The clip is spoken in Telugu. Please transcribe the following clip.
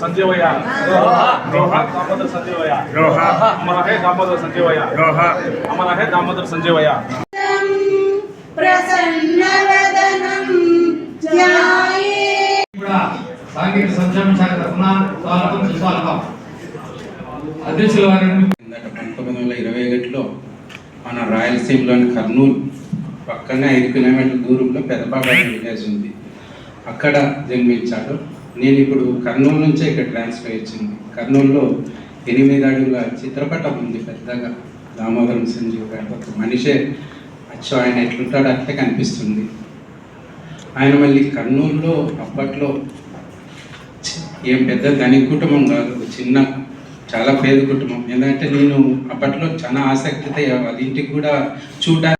संजीवయ్య दामोदर संजीवయ్య अमर है दामोदर संजीवయ్య अमर है दामोदर संजीवయ్య प्रसन्नवदनं ध्याये సాంఘిక సంక్షేమ శాఖ తరఫున స్వాగతం సుస్వాగతం. అధ్యక్షుల వారి 1921లో మన రాయలసీమలోని కర్నూలు పక్కనే 5 కిలోమీటర్ల దూరంలో పెదపాపాడు విలేజ్ ఉంది. అక్కడ జన్మించాడు. నేను ఇప్పుడు కర్నూలు నుంచే ఇక్కడ ట్రాన్స్ఫర్ వచ్చింది. కర్నూలులో 8 అడుగుల చిత్రపటం ఉంది పెద్దగా, దామోదరం సంజీవ్ గారు. ఒక మనిషే అచ్చో ఆయన ఎట్లుంటాడో అట్లే కనిపిస్తుంది. ఆయన మళ్ళీ కర్నూలులో అప్పట్లో ఏం పెద్ద ధనిక కుటుంబం కాదు, చిన్న చాలా పేద కుటుంబం. ఎందుకంటే నేను అప్పట్లో చాలా ఆసక్తితో వాళ్ళ ఇంటికి కూడా చూడడానికి